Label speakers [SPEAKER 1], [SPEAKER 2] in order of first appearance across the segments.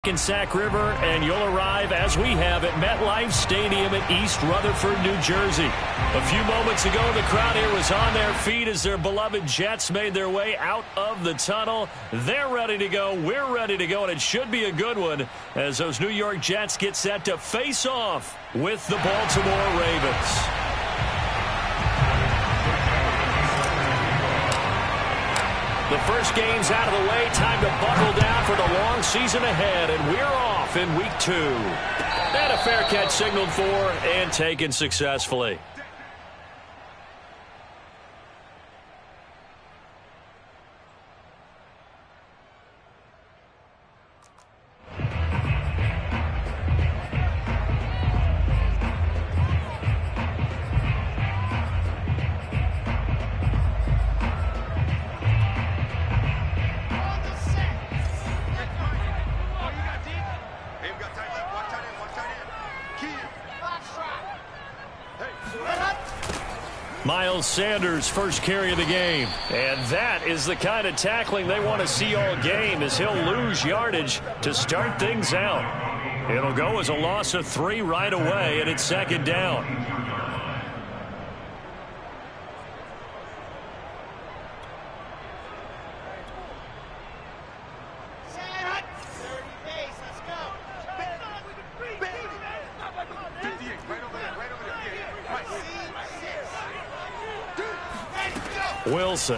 [SPEAKER 1] In Sac River, and you'll arrive, as we have, at MetLife Stadium in East Rutherford, New Jersey. A few moments ago, the crowd here was on their feet as their beloved Jets made their way out of the tunnel. They're ready to go. We're ready to go, and it should be a good one as those New York Jets get set to face off with the Baltimore Ravens. The first game's out of the way. Time to buckle down for the long season ahead. And we're off in week 2. And a fair catch signaled for and taken successfully. Miles Sanders' first carry of the game. And that is the kind of tackling they want to see all game, as he'll lose yardage to start things out. It'll go as a loss of 3 right away, and it's second down. Wilson.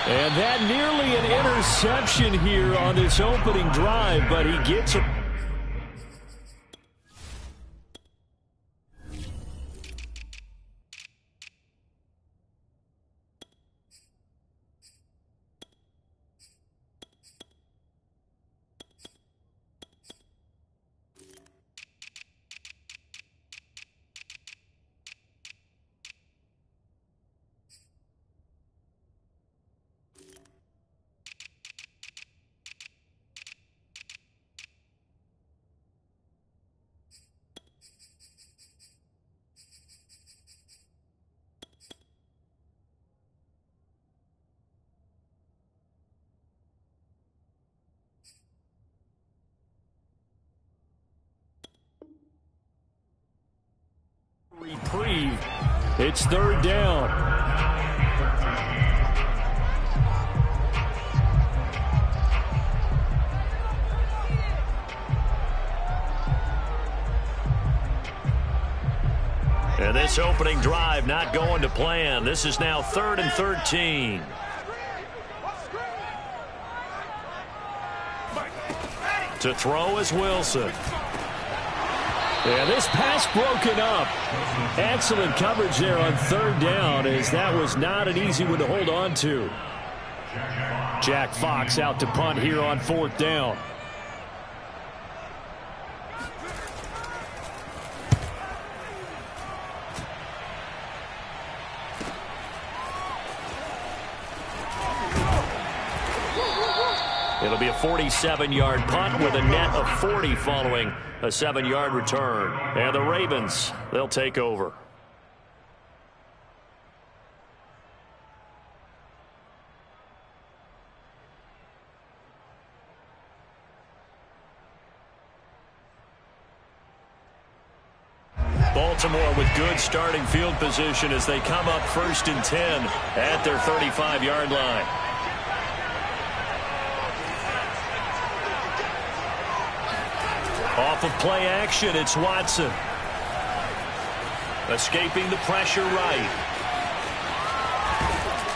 [SPEAKER 1] And that nearly an interception here on this opening drive, but he gets it. Reprieve. It's third down. And this opening drive not going to plan. This is now 3rd and 13. To throw is Wilson. Yeah, this pass broken up. Excellent coverage there on 3rd down, as that was not an easy one to hold on to. Jack Fox out to punt here on 4th down. It'll be a 47-yard punt with a net of 40 following a 7-yard return. And the Ravens, they'll take over. Baltimore with good starting field position as they come up 1st and 10 at their 35-yard line. Off of play action, it's Watson. Escaping the pressure right.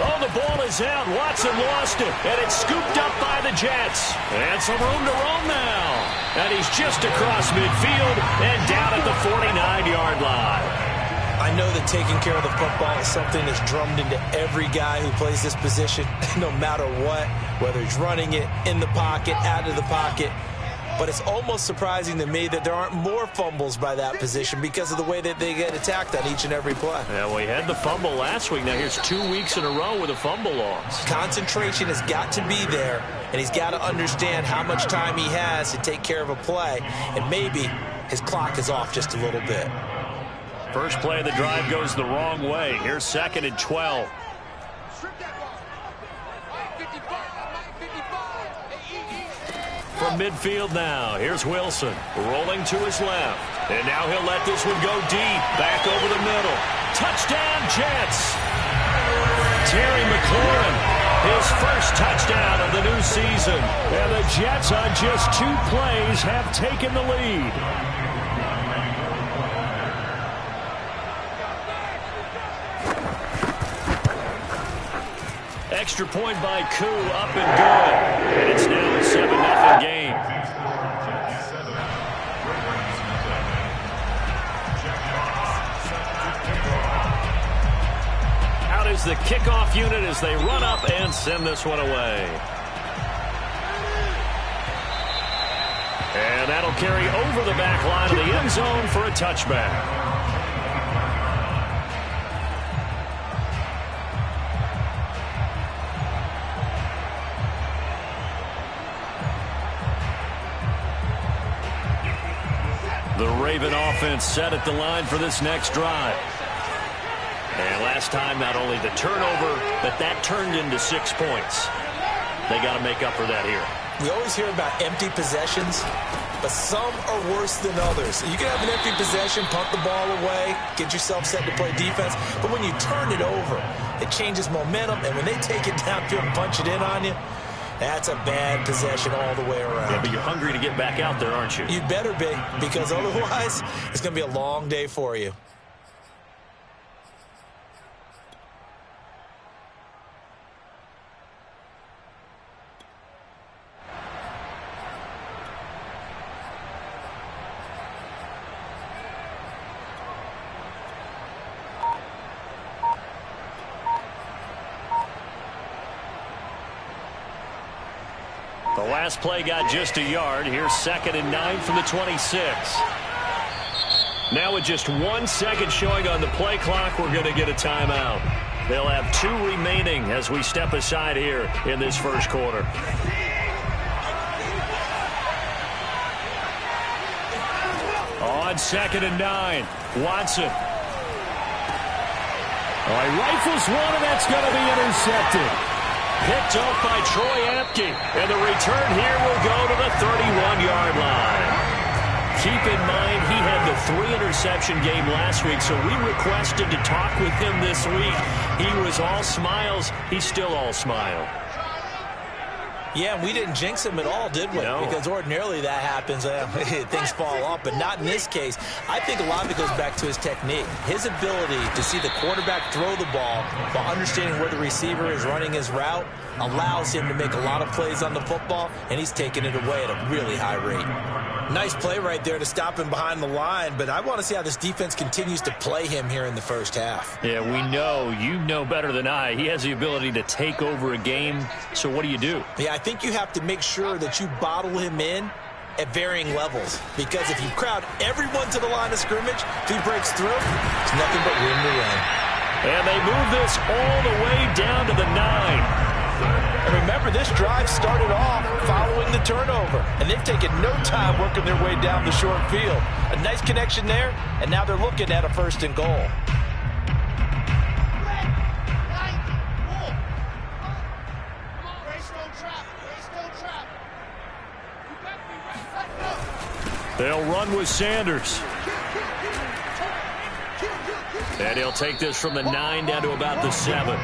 [SPEAKER 1] Oh, the ball is out. Watson lost it, and it's scooped up by the Jets. And some room to roam now. And he's just across midfield and down at the 49-yard line.
[SPEAKER 2] I know that taking care of the football is something that's drummed into every guy who plays this position, no matter what, whether he's running it, in the pocket, out of the pocket. But it's almost surprising to me that there aren't more fumbles by that position because of the way that they get attacked on each and every play.
[SPEAKER 1] Yeah, we had the fumble last week. Now here's 2 weeks in a row with a fumble loss.
[SPEAKER 2] Concentration has got to be there, and he's got to understand how much time he has to take care of a play, and maybe his clock is off just a little bit.
[SPEAKER 1] First play of the drive goes the wrong way. Here's 2nd and 12. from midfield now. Here's Wilson rolling to his left. And now he'll let this one go deep. Back over the middle. Touchdown, Jets. Terry McLaurin, his first touchdown of the new season. And the Jets on just 2 plays have taken the lead. Extra point by Koo, up and good. And it's now a 7-0 game. Out is the kickoff unit as they run up and send this one away. And that'll carry over the back line of the end zone for a touchback. The Raven offense set at the line for this next drive. And last time, not only the turnover, but that turned into 6 points. They got to make up for that here.
[SPEAKER 2] We always hear about empty possessions, but some are worse than others. You can have an empty possession, punt the ball away, get yourself set to play defense, but when you turn it over, it changes momentum, and when they take it downfield and punch it in on you, that's a bad possession all the way around.
[SPEAKER 1] Yeah, but you're hungry to get back out there, aren't you?
[SPEAKER 2] You'd better be, because otherwise, it's going to be a long day for you.
[SPEAKER 1] The last play got just a yard. Here's 2nd and 9 from the 26. Now with just 1 second showing on the play clock, we're going to get a timeout. They'll have 2 remaining as we step aside here in this first quarter. On 2nd and 9, Watson. Oh, he rifles one, and that's going to be intercepted. Picked up by Troy Apke. And the return here will go to the 31-yard line. Keep in mind, he had the 3-interception game last week, so we requested to talk with him this week. He was all smiles. He's still all smile.
[SPEAKER 2] Yeah, we didn't jinx him at all, did we?
[SPEAKER 1] No.
[SPEAKER 2] Because ordinarily that happens. Things fall off, but not in this case. I think a lot of it goes back to his technique. His ability to see the quarterback throw the ball while understanding where the receiver is running his route allows him to make a lot of plays on the football, and he's taking it away at a really high rate. Nice play right there to stop him behind the line, but I want to see how this defense continues to play him here in the first half.
[SPEAKER 1] Yeah, we know. You know better than I. He has the ability to take over a game, so what do you do?
[SPEAKER 2] Yeah, I think you have to make sure that you bottle him in at varying levels, because if you crowd everyone to the line of scrimmage, if he breaks through, it's nothing but room to run.
[SPEAKER 1] And they move this all the way down to the 9.
[SPEAKER 2] And remember, this drive started off following the turnover, and they've taken no time working their way down the short field. A nice connection there, and now they're looking at a 1st and goal.
[SPEAKER 1] They'll run with Sanders. And he'll take this from the 9 down to about the 7.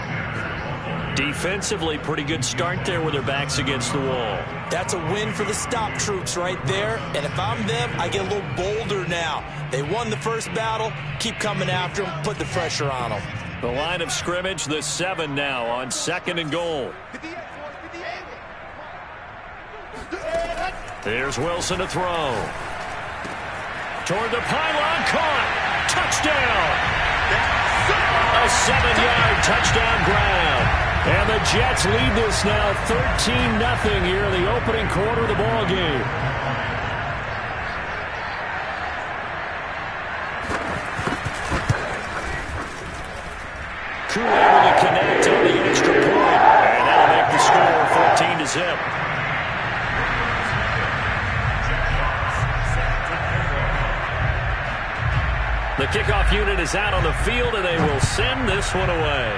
[SPEAKER 1] Defensively, pretty good start there with their backs against the wall.
[SPEAKER 2] That's a win for the stop troops right there. And if I'm them, I get a little bolder now. They won the first battle. Keep coming after them. Put the pressure on them.
[SPEAKER 1] The line of scrimmage, the 7 now on 2nd and goal. Here's Wilson to throw. Toward the pylon, caught. Touchdown. A 7-yard touchdown grab. And the Jets lead this now 13-0 here in the opening quarter of the ball game. Koo able to connect on the extra point. And that'll make the score 14-0. The kickoff unit is out on the field, and they will send this one away.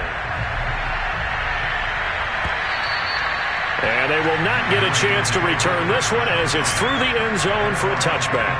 [SPEAKER 1] And they will not get a chance to return this one as it's through the end zone for a touchback.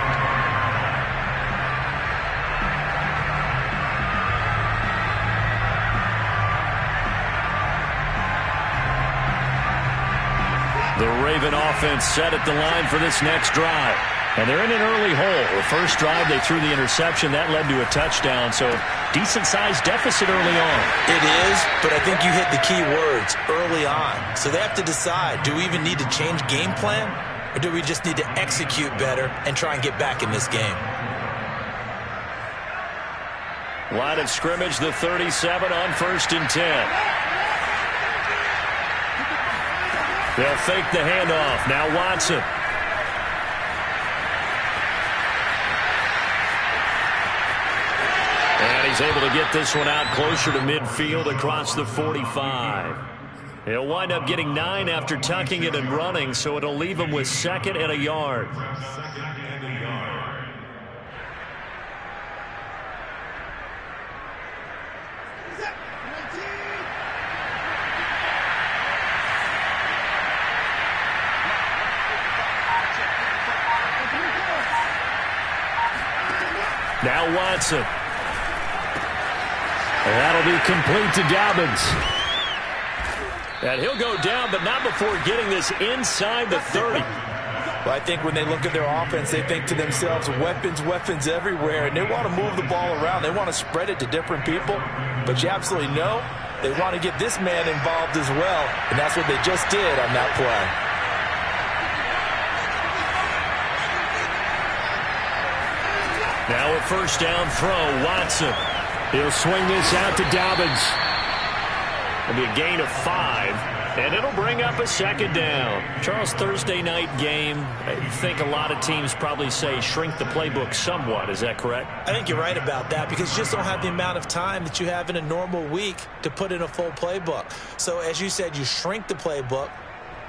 [SPEAKER 1] The Raven offense set at the line for this next drive. And they're in an early hole. The first drive, they threw the interception. That led to a touchdown. So decent-sized deficit early on.
[SPEAKER 2] It is, but I think you hit the key words, early on. So they have to decide, do we even need to change game plan? Or do we just need to execute better and try and get back in this game?
[SPEAKER 1] Line of scrimmage, the 37 on 1st and 10. They'll fake the handoff. Now Watson. And he's able to get this one out closer to midfield across the 45. He'll wind up getting 9 after tucking it and running, so it'll leave him with 2nd and a yard. Now Watson. And that'll be complete to Dobbins. And he'll go down, but not before getting this inside the 30.
[SPEAKER 2] Well, I think when they look at their offense, they think to themselves, weapons, weapons everywhere, and they want to move the ball around. They want to spread it to different people, but you absolutely know they want to get this man involved as well, and that's what they just did on that play.
[SPEAKER 1] Now a first down throw, Watson. He'll swing this out to Dobbins. It'll be a gain of 5, and it'll bring up a 2nd down. Charles, Thursday night game, I think a lot of teams probably say shrink the playbook somewhat. Is that correct?
[SPEAKER 2] I think you're right about that because you just don't have the amount of time that you have in a normal week to put in a full playbook. So as you said, you shrink the playbook.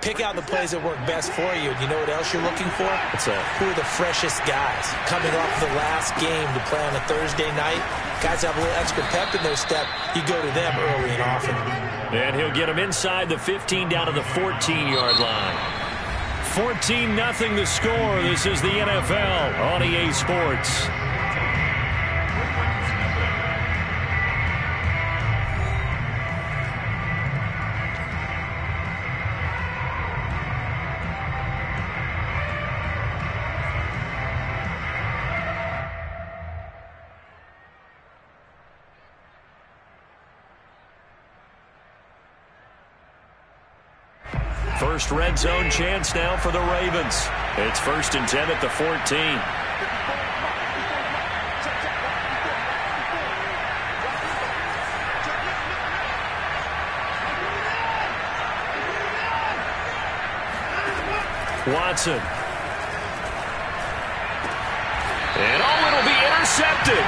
[SPEAKER 2] Pick out the plays that work best for you. And you know what else you're looking for?
[SPEAKER 1] What's that?
[SPEAKER 2] Who are the freshest guys coming off the last game to play on a Thursday night? Guys have a little extra pep in their step. You go to them early and often.
[SPEAKER 1] And he'll get them inside the 15 down to the 14-yard line. 14-0 the score. This is the NFL on EA Sports. First red zone chance now for the Ravens. It's 1st and 10 at the 14. Watson. And it'll be intercepted.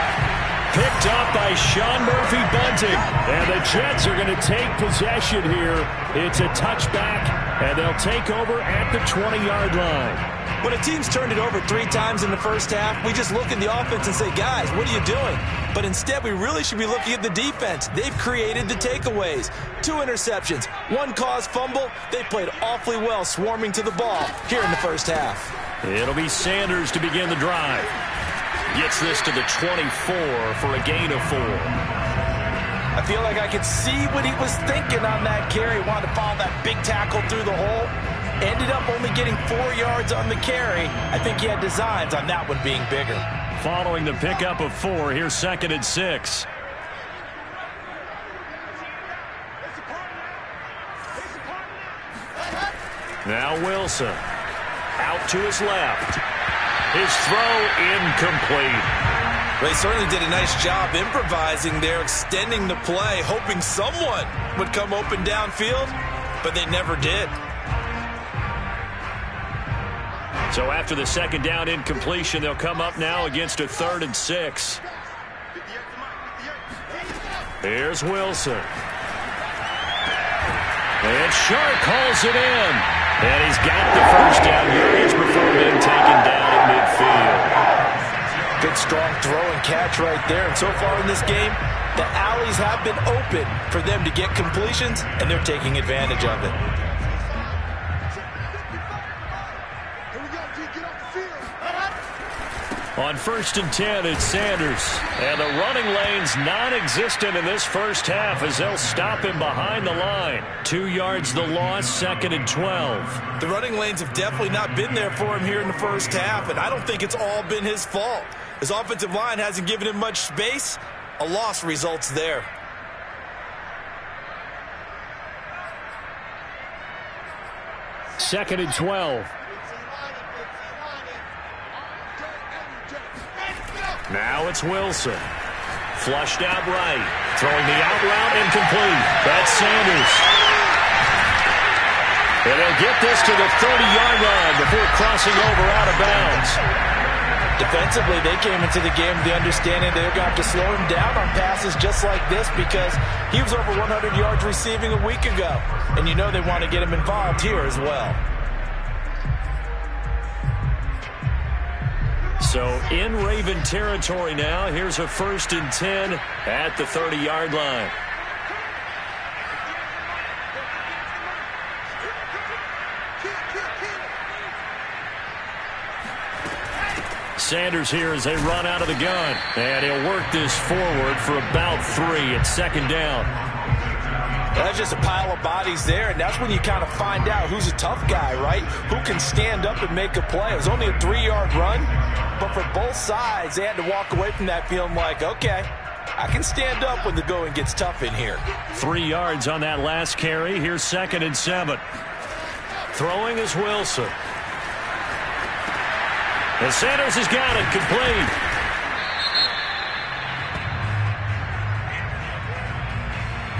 [SPEAKER 1] Picked up by Sean Murphy-Bunting. And the Jets are going to take possession here. It's a touchback, and they'll take over at the 20-yard line.
[SPEAKER 2] When a team's turned it over 3 times in the first half, we just look at the offense and say, guys, what are you doing? But instead, we really should be looking at the defense. They've created the takeaways. 2 interceptions, 1 caused fumble. They played awfully well swarming to the ball here in the first half.
[SPEAKER 1] It'll be Sanders to begin the drive. Gets this to the 24 for a gain of 4.
[SPEAKER 2] I feel like I could see what he was thinking on that carry. Wanted to follow that big tackle through the hole. Ended up only getting 4 yards on the carry. I think he had designs on that one being bigger.
[SPEAKER 1] Following the pickup of 4, here's 2nd and 6. Now Wilson. Out to his left. His throw incomplete.
[SPEAKER 2] They certainly did a nice job improvising there, extending the play, hoping someone would come open downfield, but they never did.
[SPEAKER 1] So after the 2nd down incompletion, they'll come up now against a 3rd and 6. Here's Wilson. And Shark calls it in. And he's got the first down yardage before being taken down at midfield.
[SPEAKER 2] Good, strong throw and catch right there. And so far in this game, the alleys have been open for them to get completions, and they're taking advantage of it.
[SPEAKER 1] On 1st and 10, it's Sanders. And the running lane's non-existent in this first half as they'll stop him behind the line. 2 yards the loss, 2nd and 12.
[SPEAKER 2] The running lanes have definitely not been there for him here in the first half, and I don't think it's all been his fault. His offensive line hasn't given him much space. A loss results there.
[SPEAKER 1] Second and 12. Now it's Wilson. Flushed out right. Throwing the out route incomplete. That's Sanders. And they'll get this to the 30-yard line before crossing over out of bounds.
[SPEAKER 2] Defensively, they came into the game with the understanding they're going to have to slow him down on passes just like this because he was over 100 yards receiving a week ago. And you know they want to get him involved here as well.
[SPEAKER 1] So in Raven territory now, here's a 1st and 10 at the 30-yard line. Sanders here as they run out of the gun. And he'll work this forward for about 3 at 2nd down.
[SPEAKER 2] That's just a pile of bodies there, and that's when you kind of find out who's a tough guy, right? Who can stand up and make a play. It was only a 3-yard run, but for both sides, they had to walk away from that feeling like, okay, I can stand up when the going gets tough in here.
[SPEAKER 1] 3 yards on that last carry. Here's 2nd and 7. Throwing is Wilson. And Sanders has got it complete.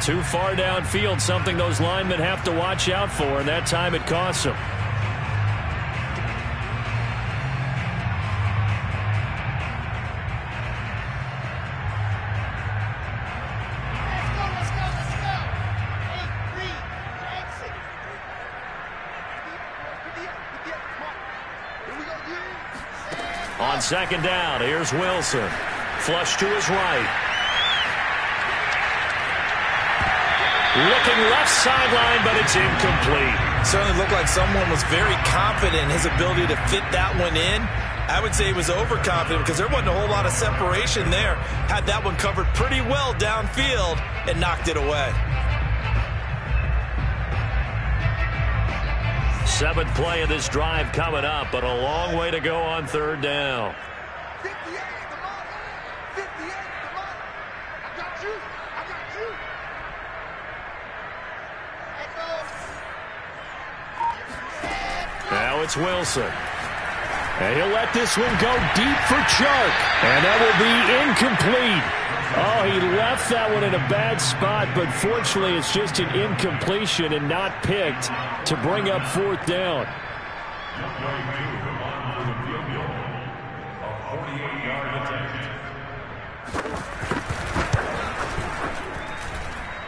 [SPEAKER 1] Too far downfield, something those linemen have to watch out for, and that time it costs them. On 2nd down, here's Wilson. Flush to his right. Looking left sideline, but it's incomplete.
[SPEAKER 2] Certainly looked like someone was very confident in his ability to fit that one in. I would say he was overconfident because there wasn't a whole lot of separation there. Had that one covered pretty well downfield and knocked it away.
[SPEAKER 1] 7th play of this drive coming up, but a long way to go on 3rd down.
[SPEAKER 3] 58 at the line. 58 at the line. I got you. I got you.
[SPEAKER 1] Now it's Wilson. And he'll let this one go deep for Chark. And that will be incomplete. Oh, he left that one in a bad spot, but fortunately it's just an incompletion and not picked to bring up 4th down.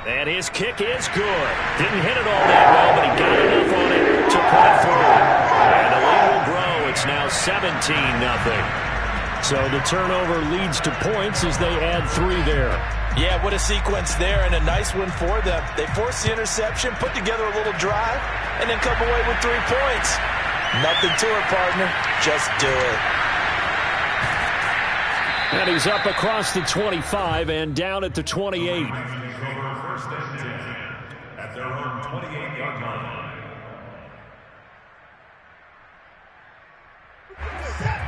[SPEAKER 1] And his kick is good. Didn't hit it all that well, but he got enough on it to put it through. And the lead will grow. It's now 17-0. So the turnover leads to points as they add 3 there.
[SPEAKER 2] Yeah, what a sequence there, and a nice one for them. They forced the interception, put together a little drive, and then come away with 3 points. Nothing to it, partner. Just do it.
[SPEAKER 1] And he's up across the 25 and down at the 28.
[SPEAKER 4] At their own 28-yard line.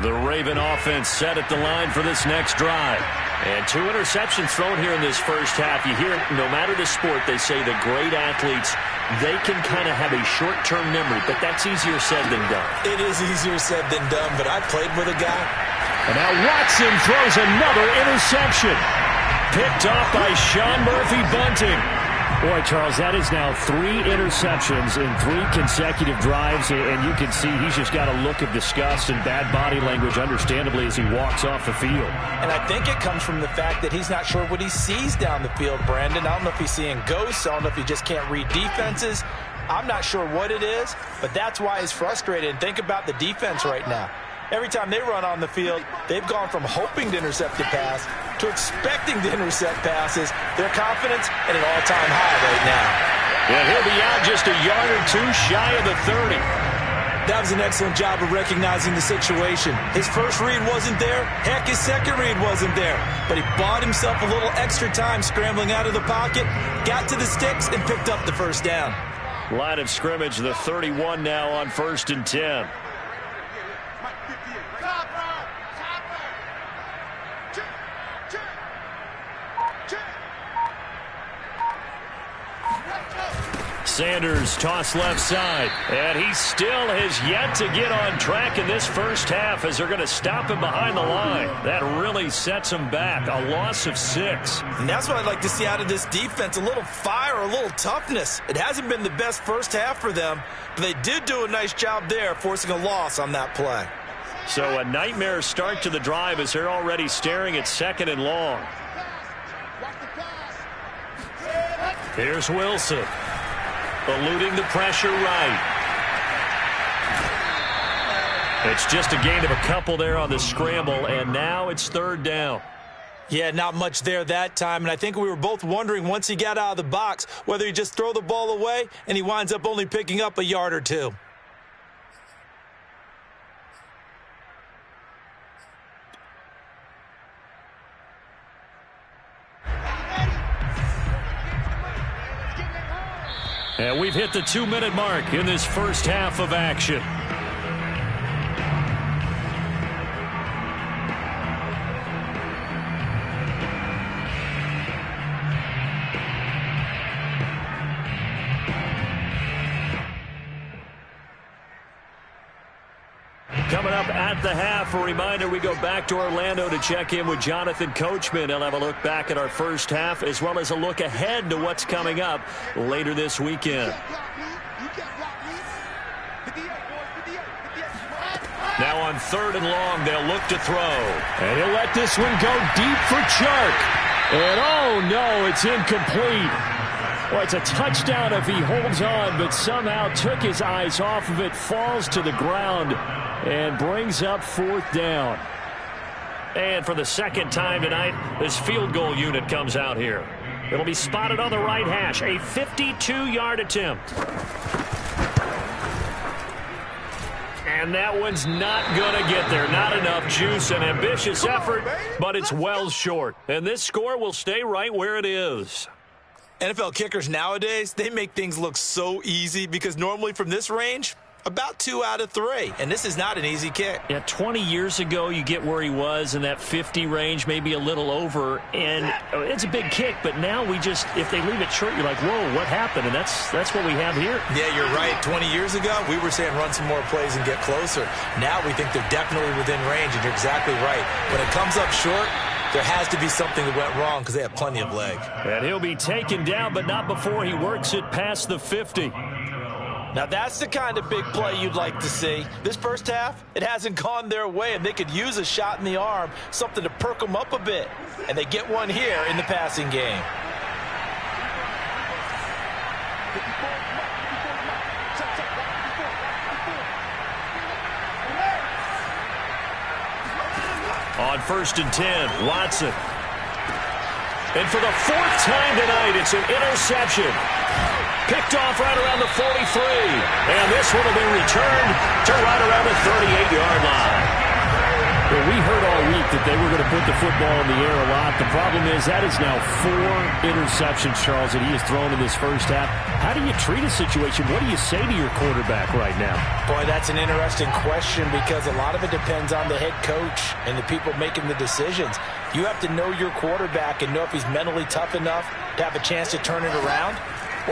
[SPEAKER 1] The Raven offense set at the line for this next drive. And 2 interceptions thrown here in this first half. You hear, no matter the sport, they say the great athletes, they can kind of have a short-term memory, but that's easier said than done.
[SPEAKER 2] It is easier said than done, but I played with a guy.
[SPEAKER 1] And now Watson throws another interception. Picked off by Sean Murphy-Bunting. Boy, Charles, that is now 3 interceptions in 3 consecutive drives, and you can see he's just got a look of disgust and bad body language, understandably, as he walks off the field.
[SPEAKER 2] And I think it comes from the fact that he's not sure what he sees down the field, Brandon. I don't know if he's seeing ghosts. I don't know if he just can't read defenses. I'm not sure what it is, but that's why he's frustrated. And think about the defense right now. Every time they run on the field, they've gone from hoping to intercept a pass to expecting to intercept passes. Their confidence at an all-time high right now.
[SPEAKER 1] Yeah, he'll be out just a yard or 2 shy of the 30.
[SPEAKER 2] That was an excellent job of recognizing the situation. His first read wasn't there. Heck, his second read wasn't there. But he bought himself a little extra time scrambling out of the pocket, got to the sticks, and picked up the first down.
[SPEAKER 1] Line of scrimmage, the 31 now on 1st and 10. Sanders toss left side, and he still has yet to get on track in this first half as they're going to stop him behind the line. That really sets him back. A loss of 6.
[SPEAKER 2] And that's what I'd like to see out of this defense, a little fire, a little toughness. It hasn't been the best first half for them, but they did do a nice job there forcing a loss on that play.
[SPEAKER 1] So a nightmare start to the drive as they're already staring at 2nd and long. Here's Wilson. Eluding the pressure right. It's just a gain of a couple there on the scramble, and now it's 3rd down.
[SPEAKER 2] Yeah, not much there that time, and I think we were both wondering once he got out of the box whether he'd just throw the ball away, and he winds up only picking up a yard or 2.
[SPEAKER 1] And we've hit the 2-minute mark in this first half of action. Coming up at the half, a reminder, we go back to Orlando to check in with Jonathan Coachman. He'll have a look back at our first half as well as a look ahead to what's coming up later this weekend. Now on 3rd and long, they'll look to throw. And he'll let this one go deep for Chark. And oh no, it's incomplete. Well, it's a touchdown if he holds on, but somehow took his eyes off of it, falls to the ground, and brings up 4th down. And for the second time tonight, this field goal unit comes out here. It'll be spotted on the right hash, a 52-yard attempt. And that one's not going to get there. Not enough juice, an ambitious effort, but it's well short. And this score will stay right where it is.
[SPEAKER 2] NFL kickers nowadays, they make things look so easy because normally from this range, about 2 out of 3. And this is not an easy kick.
[SPEAKER 1] Yeah, 20 years ago, you get where he was in that 50 range, maybe a little over. And it's a big kick, but now we just, if they leave it short, you're like, whoa, what happened? And that's what we have here.
[SPEAKER 2] Yeah, you're right. 20 years ago, we were saying run some more plays and get closer. Now we think they're definitely within range, and you're exactly right. When it comes up short, there has to be something that went wrong because they have plenty of leg.
[SPEAKER 1] And he'll be taken down, but not before he works it past the 50.
[SPEAKER 2] Now, that's the kind of big play you'd like to see. This first half, it hasn't gone their way, and they could use a shot in the arm, something to perk them up a bit. And they get one here in the passing game.
[SPEAKER 1] On 1st and 10, Watson. And for the 4th time tonight, it's an interception. Picked off right around the 43. And this one will be returned to right around the 38-yard line. Well, we heard all week that they were going to put the football in the air a lot. The problem is that is now 4 interceptions, Charles, that he has thrown in this first half. How do you treat a situation? What do you say to your quarterback right now?
[SPEAKER 2] Boy, that's an interesting question because a lot of it depends on the head coach and the people making the decisions. You have to know your quarterback and know if he's mentally tough enough to have a chance to turn it around.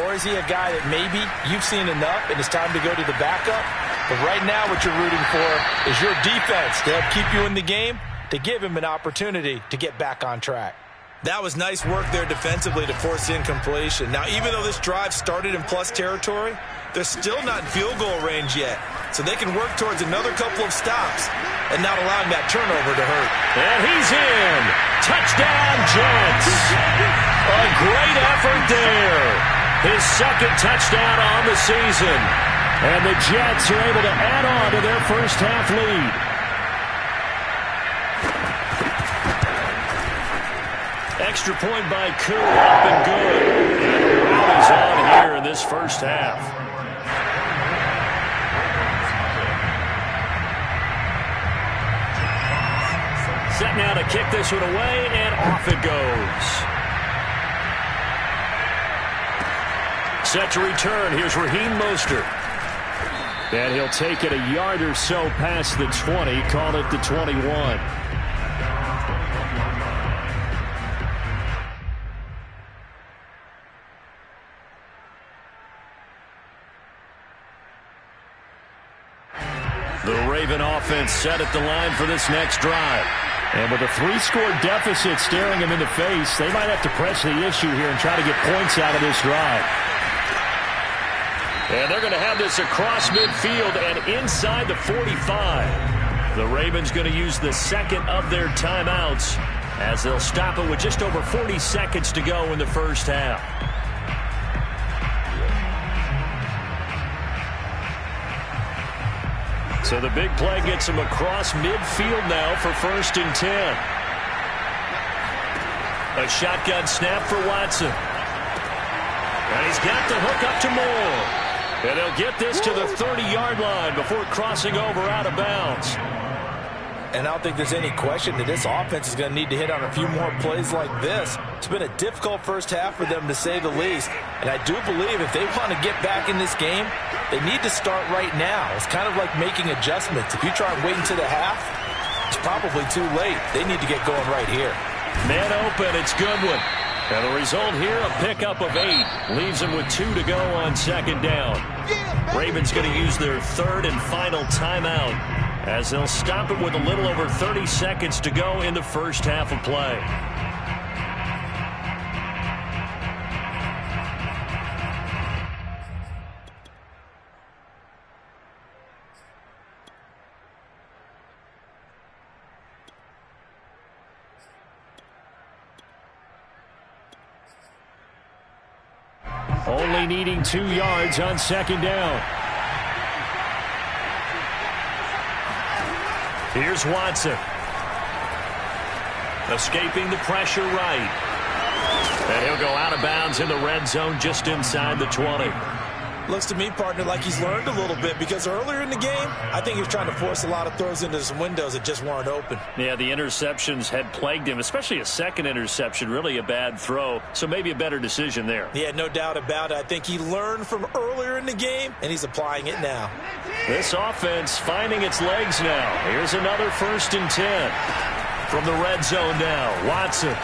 [SPEAKER 2] Or is he a guy that maybe you've seen enough and it's time to go to the backup? But right now what you're rooting for is your defense to help keep you in the game, to give him an opportunity to get back on track. That was nice work there defensively to force incompletion. Now, even though this drive started in plus territory, they're still not in field goal range yet. So they can work towards another couple of stops and not allowing that turnover to hurt.
[SPEAKER 1] And he's in. Touchdown, Jets. A great effort there. His second touchdown on the season. And the Jets are able to add on to their first half lead. Extra point by Koo, up and good. And the rally's on here in this first half. set now to kick this one away, and off it goes. Set to return. Here's Raheem Mostert. And he'll take it a yard or so past the 20, call it the 21. The Raven offense set at the line for this next drive. And with a 3-score deficit staring them in the face, they might have to press the issue here and try to get points out of this drive. And they're going to have this across midfield and inside the 45. The Ravens going to use the second of their timeouts as they'll stop it with just over 40 seconds to go in the first half. So the big play gets him across midfield now for 1st and 10. A shotgun snap for Watson. And he's got the hook up to Moore. And they'll get this to the 30-yard line before crossing over out of bounds.
[SPEAKER 2] And I don't think there's any question that this offense is going to need to hit on a few more plays like this. It's been a difficult first half for them, to say the least. And I do believe if they want to get back in this game, they need to start right now. It's kind of like making adjustments. If you try and wait until the half, it's probably too late. They need to get going right here.
[SPEAKER 1] Man open, it's Goodwin. And the result here, a pickup of 8. Leaves them with 2 to go on 2nd down. Ravens going to use their 3rd and final timeout as they'll stop it with a little over 30 seconds to go in the first half of play. Only needing 2 yards on 2nd down. Here's Watson. Escaping the pressure right. And he'll go out of bounds in the red zone just inside the 20.
[SPEAKER 2] Looks to me, partner, like he's learned a little bit, because earlier in the game, I think he was trying to force a lot of throws into some windows that just weren't open.
[SPEAKER 1] Yeah, the interceptions had plagued him, especially a second interception, really a bad throw, so maybe a better decision there.
[SPEAKER 2] Yeah, no doubt about it. I think he learned from earlier in the game, and he's applying it now.
[SPEAKER 1] This offense finding its legs now. Here's another 1st and 10 from the red zone now. Watson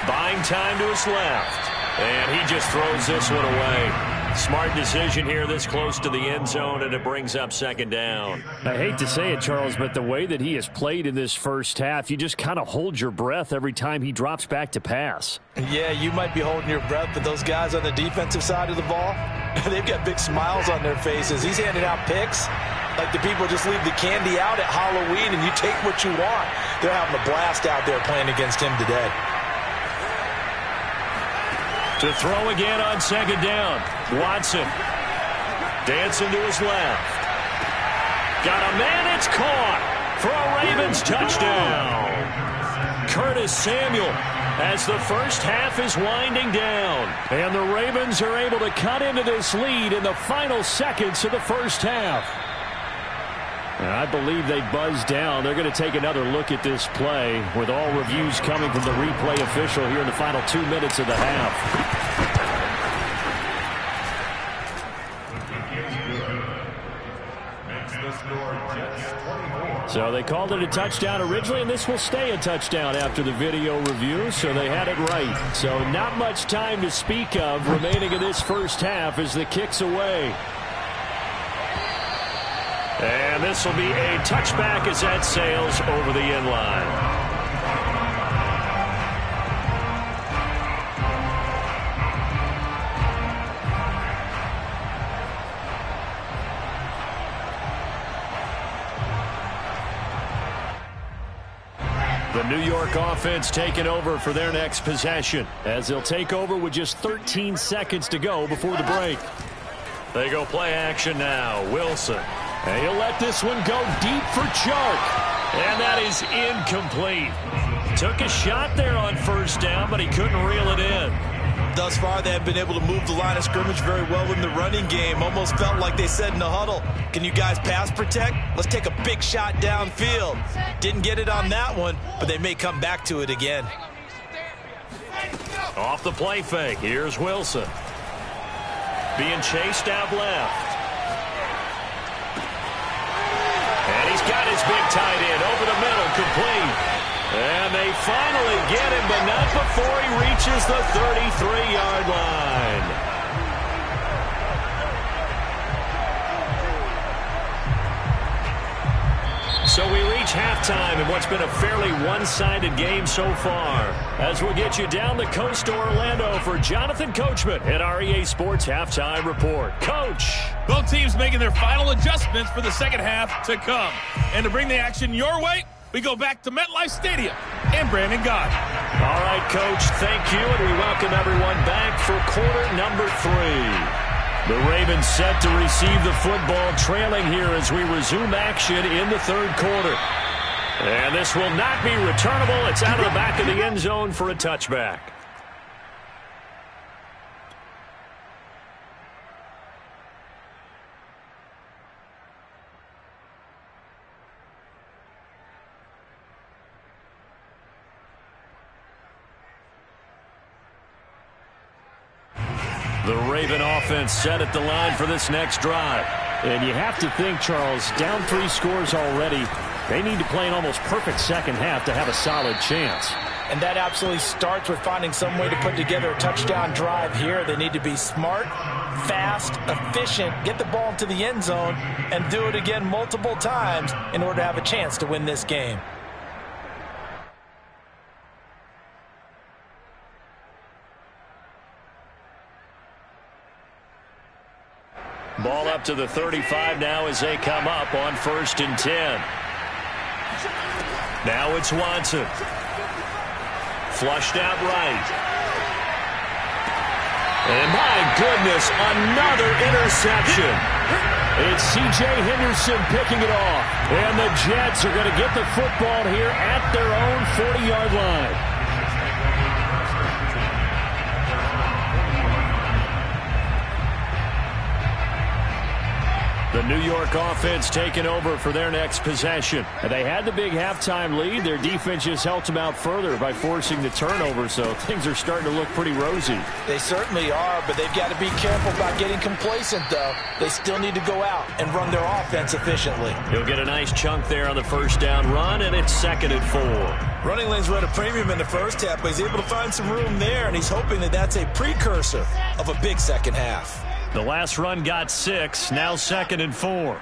[SPEAKER 1] buying time to his left. And he just throws this one away. Smart decision here this close to the end zone, and it brings up 2nd down. I hate to say it, Charles, but the way that he has played in this first half, you just kind of hold your breath every time he drops back to pass.
[SPEAKER 2] Yeah, you might be holding your breath, but those guys on the defensive side of the ball, they've got big smiles on their faces. He's handing out picks like the people just leave the candy out at Halloween and you take what you want. They're having a blast out there playing against him today.
[SPEAKER 1] To throw again on 2nd down. Watson dancing to his left. Got a man, it's caught for a Ravens touchdown. Curtis Samuel as the first half is winding down. And the Ravens are able to cut into this lead in the final seconds of the first half. And I believe they buzzed down. They're going to take another look at this play with all reviews coming from the replay official here in the final 2 minutes of the half. So they called it a touchdown originally, and this will stay a touchdown after the video review, so they had it right. So not much time to speak of remaining in this first half as the kick's away. And this will be a touchback as that sails over the end line. The New York offense taking over for their next possession as they'll take over with just 13 seconds to go before the break. They go play action now. Wilson. And he'll let this one go deep for Chark. And that is incomplete. Took a shot there on 1st down, but he couldn't reel it in.
[SPEAKER 2] thus far, they have been able to move the line of scrimmage very well in the running game. Almost felt like they said in the huddle, can you guys pass protect? Let's take a big shot downfield. Didn't get it on that one, but they may come back to it again.
[SPEAKER 1] Off the play fake, here's Wilson. Being chased out left. And he's got his big tight end over the middle, complete. And they finally get him, but not before he reaches the 33-yard line. So we reach halftime in what's been a fairly one-sided game so far. As we'll get you down the coast to Orlando for Jonathan Coachman at our EA Sports Halftime Report. Coach!
[SPEAKER 5] Both teams making their final adjustments for the second half to come. And to bring the action your way, we go back to MetLife Stadium and Brandon Gaudin.
[SPEAKER 1] All right, Coach, thank you, and we welcome everyone back for quarter number 3. The Ravens set to receive the football, trailing here as we resume action in the third quarter. And this will not be returnable. It's out of the back of the end zone for a touchback. The Raven offense set at the line for this next drive.
[SPEAKER 6] And you have to think, Charles, down 3 scores already. They need to play an almost perfect second half to have a solid chance.
[SPEAKER 2] And that absolutely starts with finding some way to put together a touchdown drive here. They need to be smart, fast, efficient, get the ball into the end zone, and do it again multiple times in order to have a chance to win this game.
[SPEAKER 1] Ball up to the 35 now as they come up on 1st and 10. Now it's Watson. Flushed out right. And my goodness, another interception. It's C.J. Henderson picking it off. And the Jets are going to get the football here at their own 40-yard line. The New York offense taking over for their next possession. And they had the big halftime lead. Their defense just helped them out further by forcing the turnover, so things are starting to look pretty rosy.
[SPEAKER 2] They certainly are, but they've got to be careful about getting complacent, though. They still need to go out and run their offense efficiently.
[SPEAKER 1] He'll get a nice chunk there on the first down run, and it's 2nd and 4.
[SPEAKER 2] Running lanes were at a premium in the first half, but he's able to find some room there, and he's hoping that that's a precursor of a big second half.
[SPEAKER 1] The last run got 6, now 2nd and 4.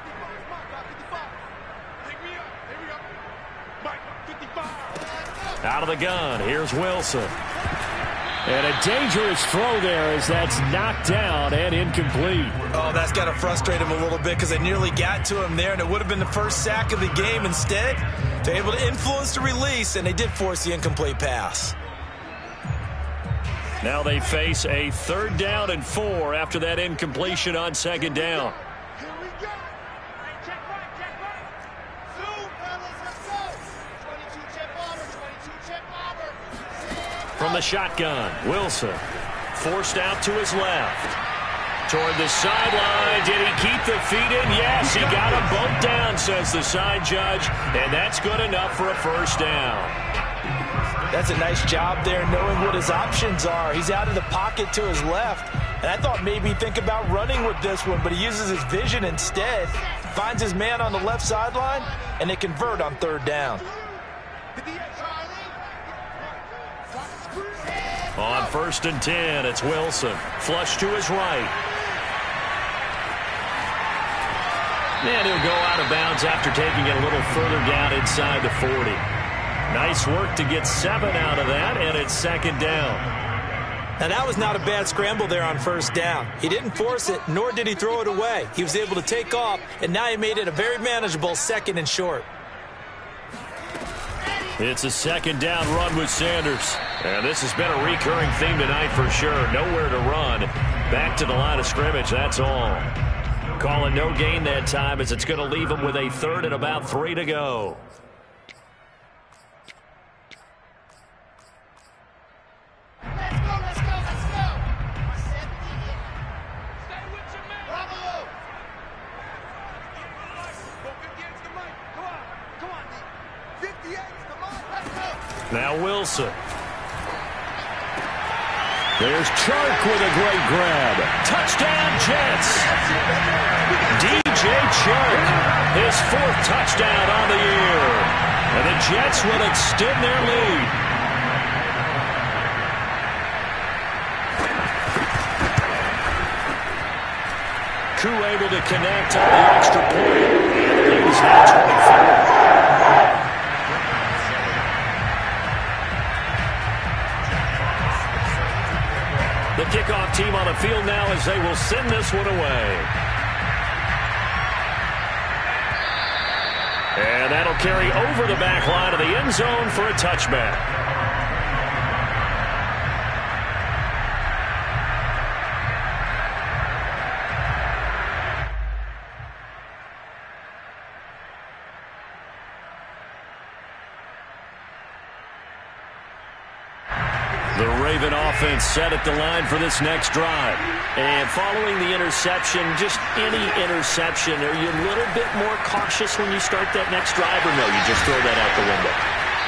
[SPEAKER 1] Out of the gun, here's Wilson. And a dangerous throw there as that's knocked down and incomplete.
[SPEAKER 2] Oh, that's got to frustrate him a little bit because they nearly got to him there, and it would have been the first sack of the game. Instead, they're able to influence the release, and they did force the incomplete pass.
[SPEAKER 1] Now they face a 3rd down and 4 after that incompletion on 2nd down.
[SPEAKER 3] Here we go. Check right. Zoom, fellas, let's go. 22 check bomber, 22 check bomber.
[SPEAKER 1] From the shotgun, Wilson forced out to his left. Toward the sideline. Did he keep the feet in? Yes, he got them both down, says the side judge. And that's good enough for a 1st down.
[SPEAKER 2] That's a nice job there knowing what his options are. He's out of the pocket to his left. And I thought maybe he'd think about running with this one, but he uses his vision instead. Finds his man on the left sideline, and they convert on 3rd down.
[SPEAKER 1] On 1st and 10, it's Wilson. Flush to his right. And he'll go out of bounds after taking it a little further down inside the 40. Nice work to get 7 out of that, and it's 2nd down.
[SPEAKER 2] Now, that was not a bad scramble there on 1st down. He didn't force it, nor did he throw it away. He was able to take off, and now he made it a very manageable 2nd and short.
[SPEAKER 1] It's a 2nd down run with Sanders. And this has been a recurring theme tonight for sure. Nowhere to run. Back to the line of scrimmage, that's all. Calling no gain that time as it's going to leave him with a 3rd and about 3 to go.
[SPEAKER 3] Let's go.
[SPEAKER 1] Now Wilson. There's Chark with a great grab. Touchdown, Jets. DJ Chark, his 4th touchdown on the year. And the Jets will extend their lead. Koo able to connect on the extra point. And the lead is now 24. The kickoff team on the field now as they will send this one away. And that'll carry over the back line of the end zone for a touchback. The Raven offense set at the line for this next drive. And following the interception, just any interception, are you a little bit more cautious when you start that next drive, or no, you just throw that out the window?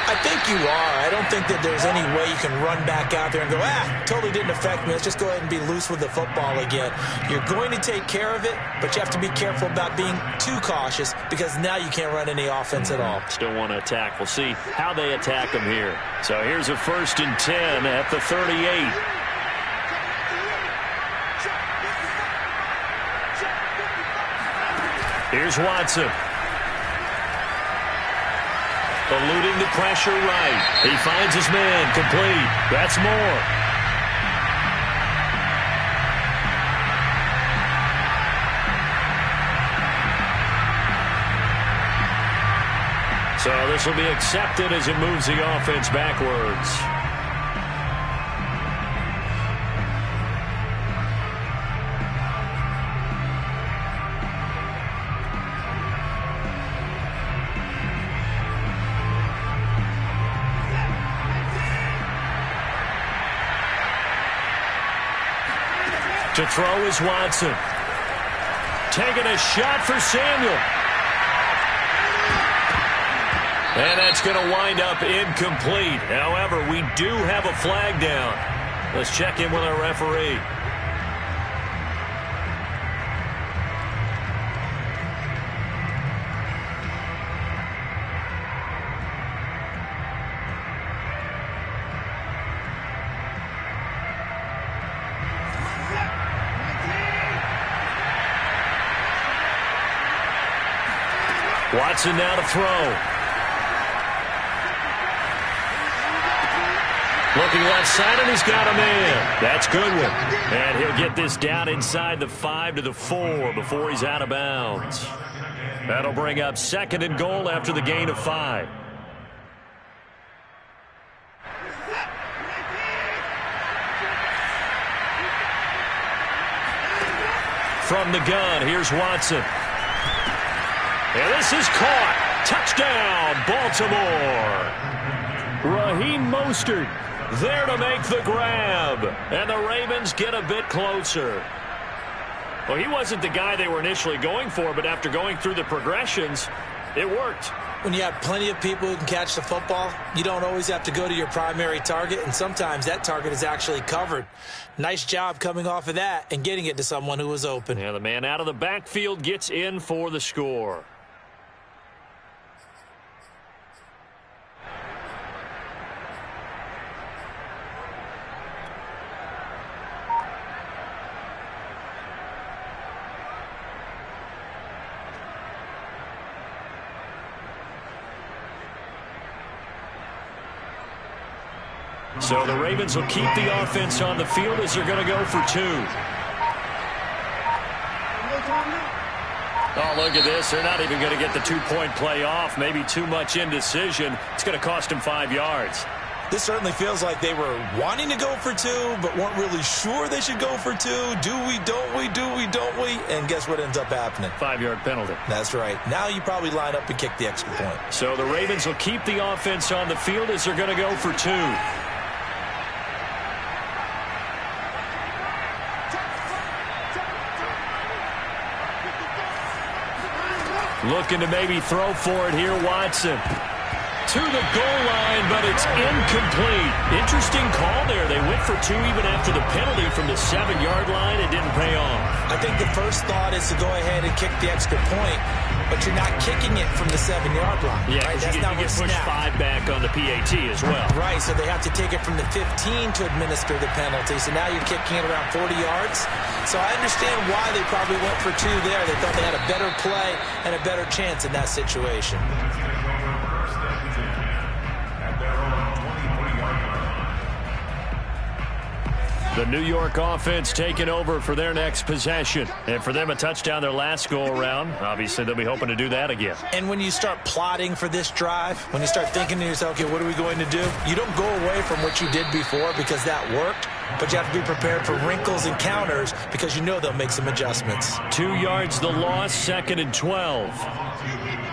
[SPEAKER 2] I think you are. I don't think that there's any way you can run back out there and go, totally didn't affect me. Let's just go ahead and be loose with the football again. You're going to take care of it, but you have to be careful about being too cautious because now you can't run any offense at all.
[SPEAKER 1] Still want to attack. We'll see how they attack them here. So here's a 1st and 10 at the 38. Here's Watson. Eluding the pressure right. He finds his man. Complete. That's Moore. So this will be accepted as it moves the offense backwards. To throw is Watson. Taking a shot for Samuel. And that's going to wind up incomplete. However, we do have a flag down. Let's check in with our referee. Watson now to throw. Looking left side, and he's got a man. That's Goodwin. And he'll get this down inside the 5 to the 4 before he's out of bounds. That'll bring up 2nd and goal after the gain of 5. From the gun, here's Watson. And this is caught. Touchdown, Baltimore. Raheem Mostert there to make the grab. And the Ravens get a bit closer. Well, he wasn't the guy they were initially going for, but after going through the progressions, it worked.
[SPEAKER 2] When you have plenty of people who can catch the football, you don't always have to go to your primary target, and sometimes that target is actually covered. Nice job coming off of that and getting it to someone who was open.
[SPEAKER 1] Yeah, the man out of the backfield gets in for the score. So the Ravens will keep the offense on the field as they're going to go for 2. Oh, look at this. They're not even going to get the 2-point play off. Maybe too much indecision. It's going to cost them 5 yards.
[SPEAKER 2] This certainly feels like they were wanting to go for 2, but weren't really sure they should go for 2. Do we, don't we, do we, don't we? And guess what ends up happening?
[SPEAKER 1] 5-yard penalty.
[SPEAKER 2] That's right. Now you probably line up and kick the extra point.
[SPEAKER 1] So the Ravens will keep the offense on the field as they're going to go for 2. Looking to maybe throw for it here, Watson. to the goal line, but it's incomplete. Interesting call there. They went for 2 even after the penalty from the 7-yard line. It didn't pay off.
[SPEAKER 2] I think the first thought is to go ahead and kick the extra point, but you're not kicking it from the 7-yard line.
[SPEAKER 1] Yeah,
[SPEAKER 2] right?
[SPEAKER 1] That's you get pushed 5 back on the PAT as well.
[SPEAKER 2] Right, so they have to take it from the 15 to administer the penalty. So now you're kicking it around 40 yards. So I understand why they probably went for 2 there. They thought they had a better play and a better chance in that situation.
[SPEAKER 1] The New York offense taking over for their next possession. And for them, a touchdown their last go-around. Obviously, they'll be hoping to do that again.
[SPEAKER 2] And when you start plotting for this drive, when you start thinking to yourself, okay, what are we going to do? You don't go away from what you did before because that worked, but you have to be prepared for wrinkles and counters because you know they'll make some adjustments.
[SPEAKER 1] 2 yards the loss, 2nd and 12.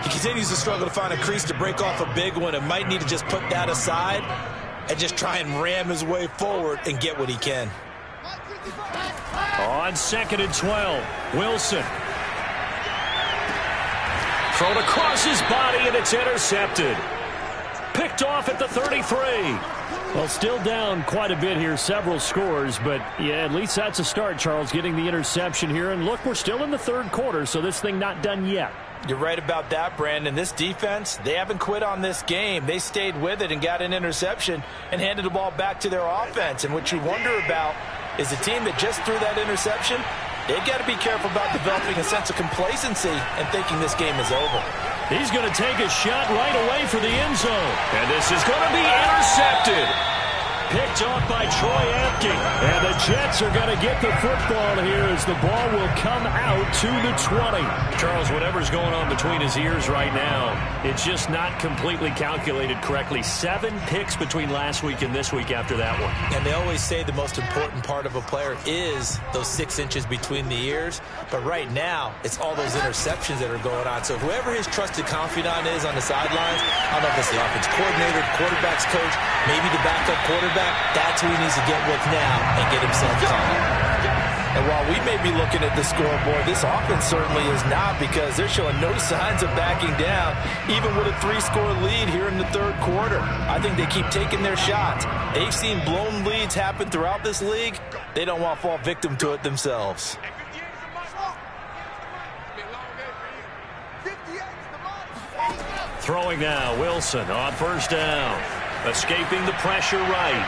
[SPEAKER 2] He continues to struggle to find a crease to break off a big one and might need to just put that aside and just try and ram his way forward and get what he can.
[SPEAKER 1] On 2nd and 12, Wilson. Thrown across his body, and it's intercepted. Picked off at the 33. Well, still down quite a bit here, several scores, but yeah, at least that's a start, Charles, getting the interception here. And look, we're still in the 3rd quarter, so this thing not done yet.
[SPEAKER 2] You're right about that, Brandon. This defense, they haven't quit on this game. They stayed with it and got an interception and handed the ball back to their offense. And what you wonder about is the team that just threw that interception, they've got to be careful about developing a sense of complacency and thinking this game is over.
[SPEAKER 1] He's going to take a shot right away for the end zone. And this is going to be intercepted. Picked off by Troy Apke. And the Jets are going to get the football here as the ball will come out to the 20. Charles, whatever's going on between his ears right now, it's just not completely calculated correctly. 7 picks between last week and this week after that one.
[SPEAKER 2] And they always say the most important part of a player is those 6 inches between the ears. But right now, it's all those interceptions that are going on. So whoever his trusted confidant is on the sidelines, I don't know if it's the offense coordinator, quarterback's coach, maybe the backup quarterback, that's who he needs to get with now and get himself calm. And while we may be looking at the scoreboard, this offense certainly is not, because they're showing no signs of backing down, even with a 3-score lead here in the 3rd quarter. I think they keep taking their shots. They've seen blown leads happen throughout this league. They don't want to fall victim to it themselves.
[SPEAKER 1] Throwing now, Wilson on 1st down. Escaping the pressure right.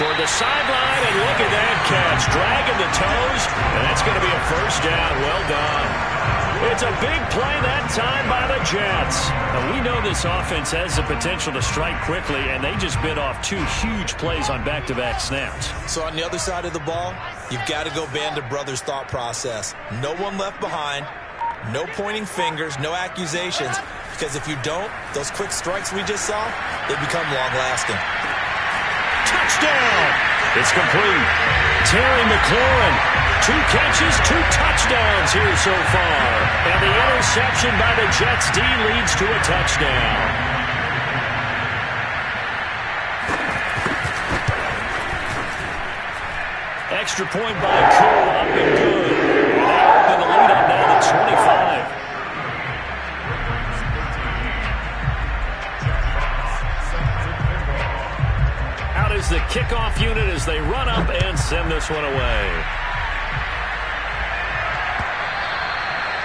[SPEAKER 1] Toward the sideline, and look at that catch. Dragging the toes, and that's going to be a 1st down. Well done. It's a big play that time by the Jets. And we know this offense has the potential to strike quickly, and they just bit off 2 huge plays on back-to-back snaps.
[SPEAKER 2] So on the other side of the ball, you've got to go Band of Brothers thought process. No one left behind, no pointing fingers, no accusations. Because if you don't, those quick strikes we just saw, they become long-lasting.
[SPEAKER 1] Touchdown! It's complete. Terry McLaurin, 2 catches, 2 touchdowns here so far. And the interception by the Jets D leads to a touchdown. Extra point by Cool, up and good. And they open the lead up now to 25. Is the kickoff unit as they run up and send this one away.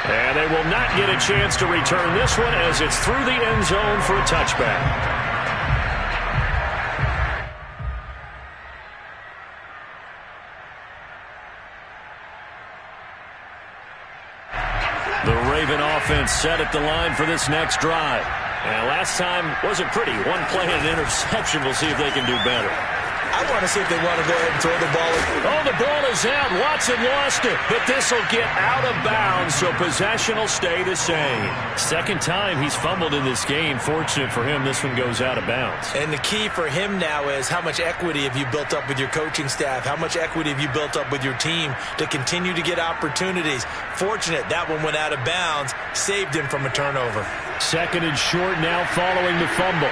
[SPEAKER 1] And they will not get a chance to return this one as it's through the end zone for a touchback. The Raven offense set at the line for this next drive. And last time wasn't pretty. 1 play and an interception. We'll see if they can do better.
[SPEAKER 2] I want to see if they want to go ahead and throw the ball.
[SPEAKER 1] Oh, the ball is out. Watson lost it. But this will get out of bounds, so possession will stay the same. 2nd time he's fumbled in this game. Fortunate for him, this one goes out of bounds.
[SPEAKER 2] And the key for him now is how much equity have you built up with your coaching staff? How much equity have you built up with your team to continue to get opportunities? Fortunate that one went out of bounds, saved him from a turnover.
[SPEAKER 1] 2nd and short now following the fumble.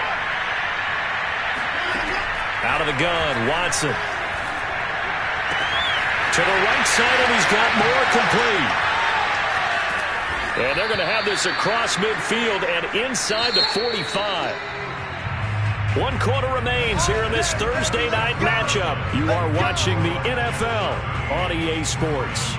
[SPEAKER 1] Out of the gun, Watson. To the right side, and he's got more complete. And they're going to have this across midfield and inside the 45. 1 quarter remains here in this Thursday night matchup. You are watching the NFL on EA Sports.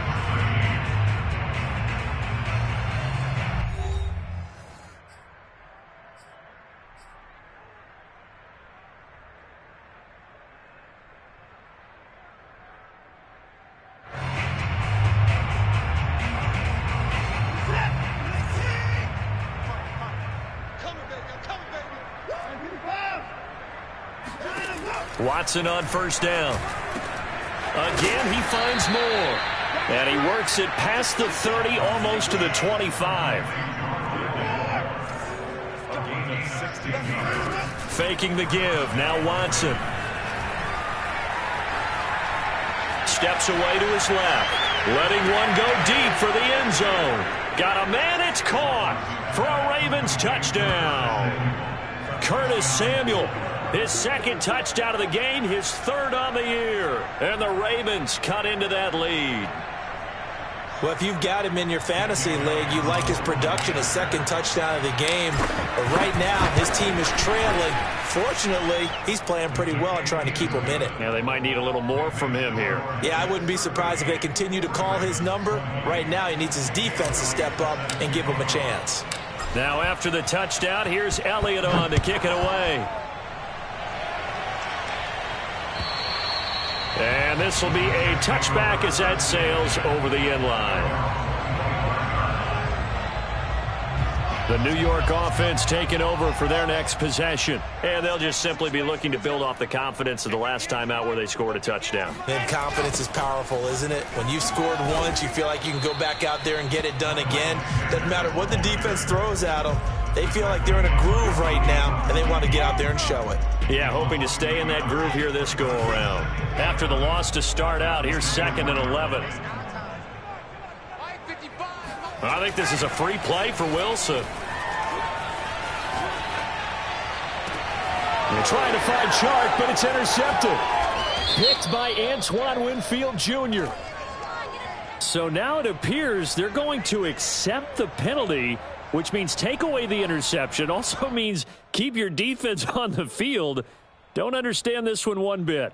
[SPEAKER 1] Watson on first down. Again, he finds more. And he works it past the 30, almost to the 25. Faking the give. Now Watson. Steps away to his left. Letting one go deep for the end zone. Got a man, it's caught for a Ravens touchdown. Curtis Samuel. His second touchdown of the game, his third on the year. And the Ravens cut into that lead.
[SPEAKER 2] Well, if you've got him in your fantasy league, you like his production, his second touchdown of the game. But right now, his team is trailing. Fortunately, he's playing pretty well and trying to keep him in it.
[SPEAKER 1] Yeah, they might need a little more from him here.
[SPEAKER 2] Yeah, I wouldn't be surprised if they continue to call his number. Right now, he needs his defense to step up and give him a chance.
[SPEAKER 1] Now, after the touchdown, here's Elliott on to kick it away. And this will be a touchback as that sails over the end line. The New York offense taking over for their next possession. And they'll just simply be looking to build off the confidence of the last time out where they scored a touchdown.
[SPEAKER 2] And confidence is powerful, isn't it? When you've scored once, you feel like you can go back out there and get it done again. Doesn't matter what the defense throws at them. They feel like they're in a groove right now, and they want to get out there and show it.
[SPEAKER 1] Yeah, hoping to stay in that groove here this go-around. After the loss to start out, here's 2nd and 11. I think this is a free play for Wilson. They're trying to find Chark, but it's intercepted. Picked by Antoine Winfield Jr. So now it appears they're going to accept the penalty, which means take away the interception. Also means keep your defense on the field. Don't understand this one bit.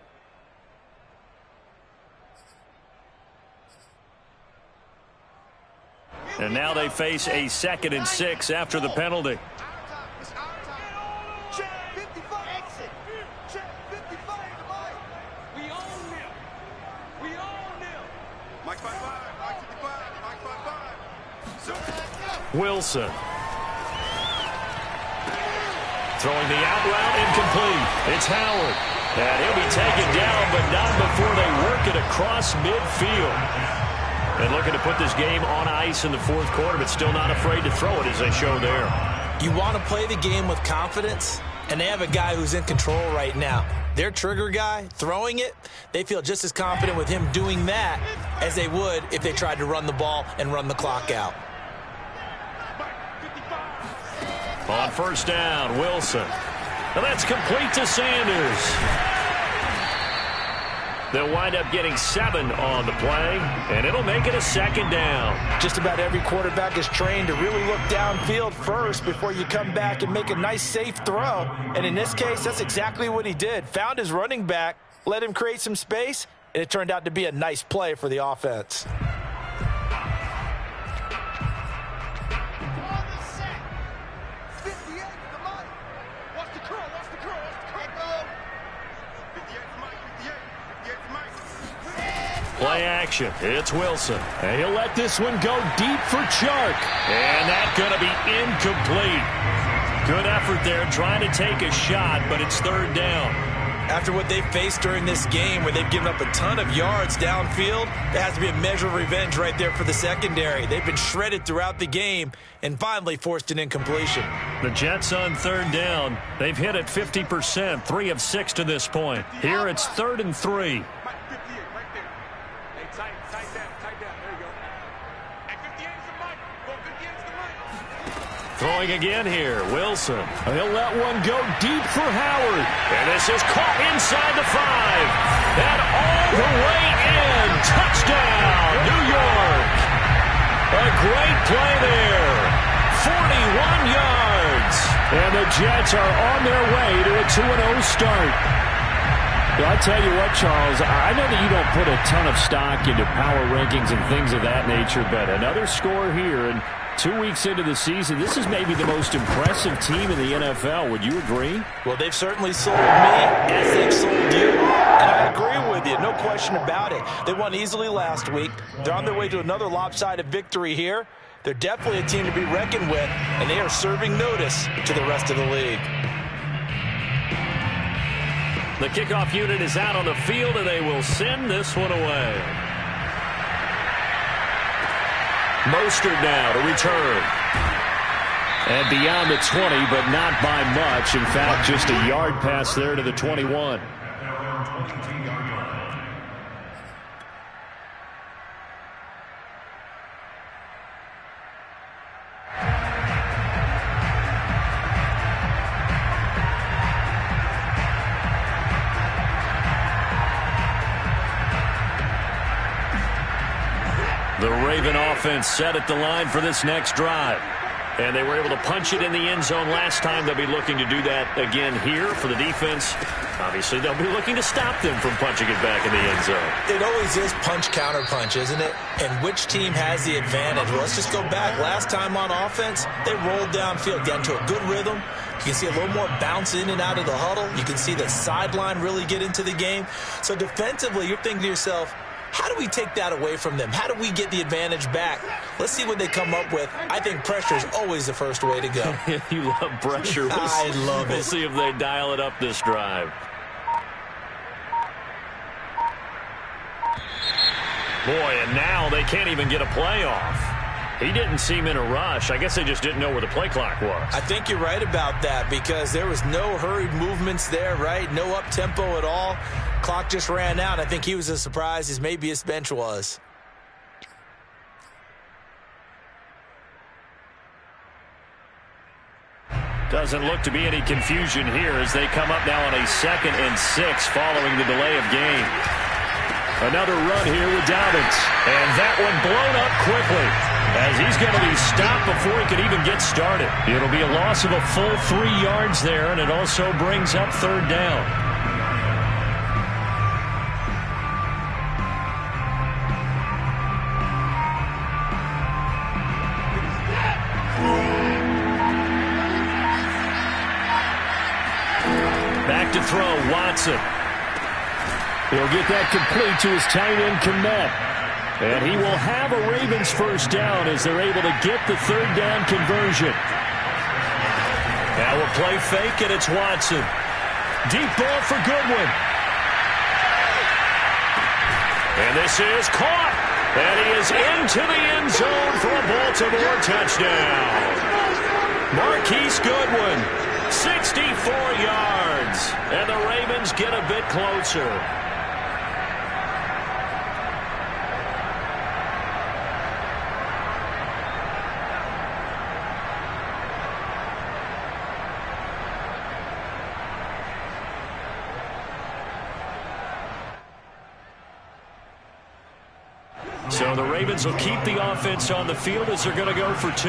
[SPEAKER 1] And now they face a 2nd and 6 after the penalty. Wilson. Throwing the out route incomplete. It's Howard. And he'll be taken down, but not before they work it across midfield. And looking to put this game on ice in the 4th quarter, but still not afraid to throw it as they show there.
[SPEAKER 2] You want to play the game with confidence, and they have a guy who's in control right now. Their trigger guy, throwing it, they feel just as confident with him doing that as they would if they tried to run the ball and run the clock out.
[SPEAKER 1] On first down, Wilson. And that's complete to Sanders. They'll wind up getting 7 on the play, and it'll make it a 2nd down.
[SPEAKER 2] Just about every quarterback is trained to really look downfield first before you come back and make a nice, safe throw. And in this case, that's exactly what he did. Found his running back, let him create some space, and it turned out to be a nice play for the offense.
[SPEAKER 1] Play action. It's Wilson. And he'll let this one go deep for Chark. And that's going to be incomplete. Good effort there trying to take a shot, but it's 3rd down.
[SPEAKER 2] After what they've faced during this game where they've given up a ton of yards downfield, there has to be a measure of revenge right there for the secondary. They've been shredded throughout the game and finally forced an incompletion.
[SPEAKER 1] The Jets on 3rd down. They've hit it 50%, 3 of 6 to this point. Here it's 3rd and 3. Throwing again here, Wilson. He'll let one go deep for Howard. And this is caught inside the 5. And all the way in. Touchdown, New York. A great play there. 41 yards.
[SPEAKER 6] And the Jets are on their way to a 2-0 start. Well, I tell you what, Charles, I know that you don't put a ton of stock into power rankings and things of that nature, but another score here, and 2 weeks into the season, this is maybe the most impressive team in the NFL. Would you agree?
[SPEAKER 2] Well, they've certainly sold me as they've sold you, and I agree with you, no question about it. They won easily last week. They're on their way to another lopsided victory here. They're definitely a team to be reckoned with, and they are serving notice to the rest of the league.
[SPEAKER 1] The kickoff unit is out on the field, and they will send this one away. Mostert now to return. And beyond the 20, but not by much. In fact, just a yard pass there to the 21. The Raven offense set at the line for this next drive. And they were able to punch it in the end zone last time. They'll be looking to do that again here for the defense. Obviously, they'll be looking to stop them from punching it back in the end zone.
[SPEAKER 2] It always is punch-counter-punch, isn't it? And which team has the advantage? Well, let's just go back. Last time on offense, they rolled downfield, got into a good rhythm. You can see a little more bounce in and out of the huddle. You can see the sideline really get into the game. So defensively, you're thinking to yourself, how do we take that away from them? How do we get the advantage back? Let's see what they come up with. I think pressure is always the first way to go.
[SPEAKER 1] You love pressure.
[SPEAKER 2] I love it.
[SPEAKER 1] We'll see if they dial it up this drive. Boy, and now they can't even get a play off. He didn't seem in a rush. I guess they just didn't know where the play clock was.
[SPEAKER 2] I think you're right about that because there was no hurried movements there, right? No up-tempo at all. Clock just ran out. I think he was as surprised as maybe his bench was.
[SPEAKER 1] Doesn't look to be any confusion here as they come up now on a 2nd and 6 following the delay of game. Another run here with Dobbins. And that one blown up quickly as he's going to be stopped before he could even get started. It'll be a loss of a full 3 yards there, and it also brings up 3rd down. Back to throw, Watson.
[SPEAKER 6] He'll get that complete to his tight end, Kmet. And he will have a Ravens first down as they're able to get the 3rd down conversion.
[SPEAKER 1] Now a play fake, and it's Watson. Deep ball for Goodwin. And this is caught. And he is into the end zone for a Baltimore touchdown. Marquise Goodwin, 64 yards. And the Ravens get a bit closer. So the Ravens will keep the offense on the field as they're going to go for 2.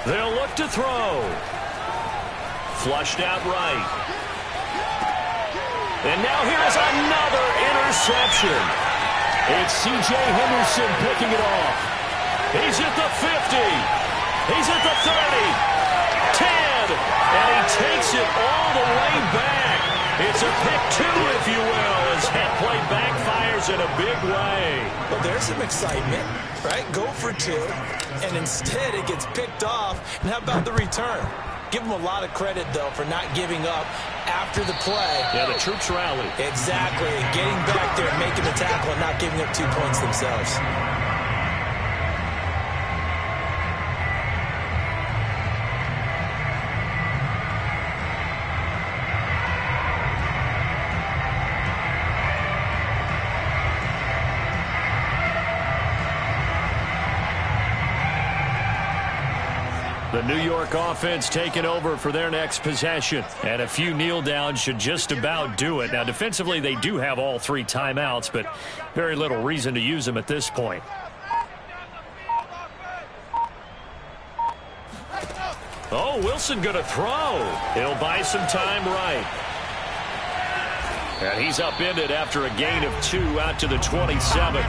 [SPEAKER 1] They'll look to throw. Flushed out right. And now here's another interception.
[SPEAKER 6] It's C.J. Henderson picking it off.
[SPEAKER 1] He's at the 50. He's at the 30. 10. And he takes it all the way back. It's a pick 2, if you will, as that play backfires in a big way.
[SPEAKER 2] Well, there's some excitement, right? Go for 2, and instead it gets picked off. And how about the return? Give them a lot of credit, though, for not giving up after the play.
[SPEAKER 1] Yeah, the troops rallied.
[SPEAKER 2] Exactly. Getting back there and making the tackle and not giving up 2 points themselves.
[SPEAKER 1] The New York offense taking over for their next possession. And a few kneel downs should just about do it. Now, defensively, they do have all 3 timeouts, but very little reason to use them at this point. Oh, Wilson going to throw. He'll buy some time right. And he's upended after a gain of 2 out to the 27.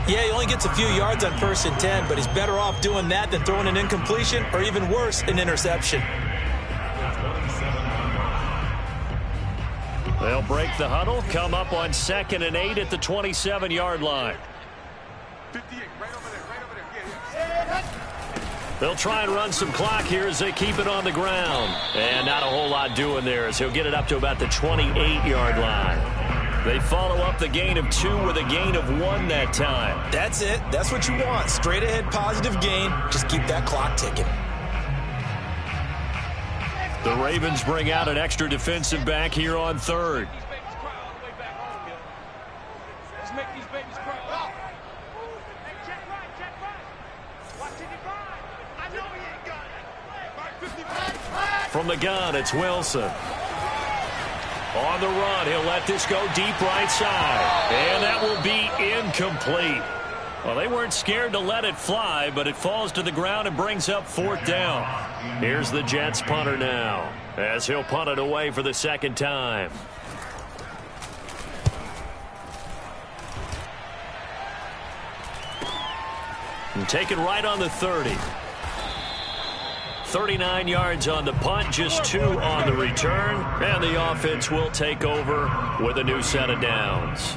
[SPEAKER 2] Yeah, he only gets a few yards on 1st and 10, but he's better off doing that than throwing an incompletion or even worse, an interception.
[SPEAKER 1] They'll break the huddle, come up on 2nd and 8 at the 27-yard line.
[SPEAKER 3] 58, right over there.
[SPEAKER 1] They'll try and run some clock here as they keep it on the ground. And not a whole lot doing there as he'll get it up to about the 28-yard line. They follow up the gain of 2 with a gain of 1 that time.
[SPEAKER 2] That's it. That's what you want. Straight ahead positive gain. Just keep that clock ticking.
[SPEAKER 1] The Ravens bring out an extra defensive back here on 3rd.
[SPEAKER 3] Let's make these babies cry. Hey, check right. Watch it divide. I know he ain't got it.
[SPEAKER 1] From the gun, it's Wilson. On the run, he'll let this go deep right side. And that will be incomplete. Well, they weren't scared to let it fly, but it falls to the ground and brings up 4th down. Here's the Jets punter now, as he'll punt it away for the 2nd time. And taken right on the 30. 39 yards on the punt, just 2 on the return, and the offense will take over with a new set of downs.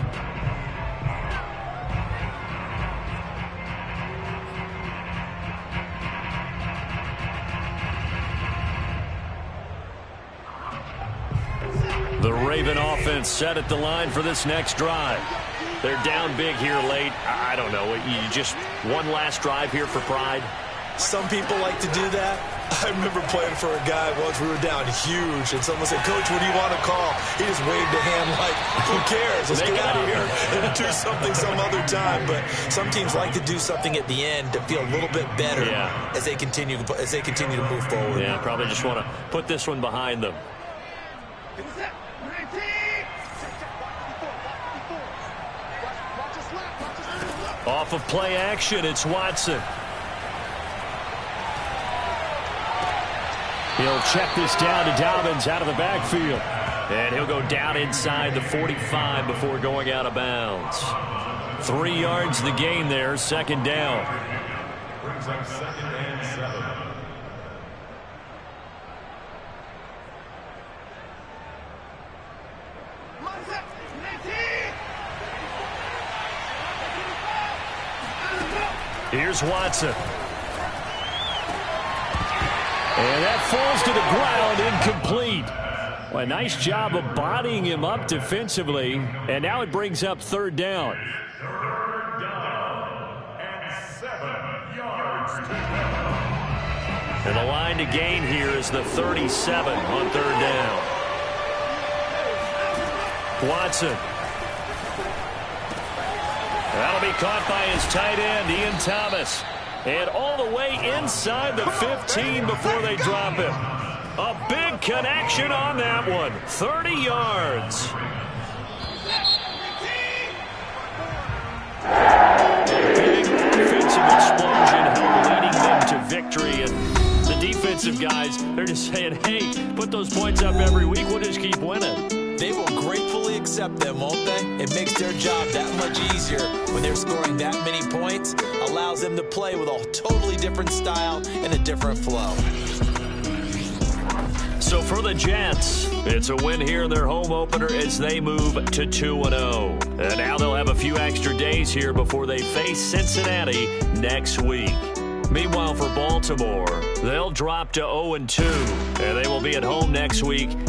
[SPEAKER 1] The Raven offense set at the line for this next drive. They're down big here late. I don't know. You just one last drive here for pride?
[SPEAKER 2] Some people like to do that. I remember playing for a guy once. We were down huge, and someone said, "Coach, what do you want to call?" He just waved a hand like, "Who cares? Let's get out of here and do something some other time." But some teams like to do something at the end to feel a little bit better as they continue to move forward.
[SPEAKER 1] Yeah, probably just want to put this one behind them. Off of play action, it's Watson. He'll check this down to Dobbins out of the backfield. And he'll go down inside the 45 before going out of bounds. 3 yards the gain there, 2nd down.
[SPEAKER 4] Brings up 2nd and 7.
[SPEAKER 1] Here's Watson. And that falls to the ground, incomplete. Well, a nice job of bodying him up defensively. And now it brings up 3rd down.
[SPEAKER 4] 3rd down and 7 yards to go.
[SPEAKER 1] And the line to gain here is the 37 on 3rd down. Watson. That'll be caught by his tight end, Ian Thomas. And all the way inside the 15 before they drop him. A big connection on that one. 30 yards. Big offensive explosion helped leading them to victory. And the defensive guys, they're just saying, hey, put those points up every week. We'll just keep winning.
[SPEAKER 2] They will gratefully accept them, won't they? It makes their job that much easier when they're scoring that many points. Allows them to play with a totally different style and a different flow.
[SPEAKER 1] So for the Jets, it's a win here in their home opener as they move to 2-0. And now they'll have a few extra days here before they face Cincinnati next week. Meanwhile, for Baltimore, they'll drop to 0-2, and they will be at home next week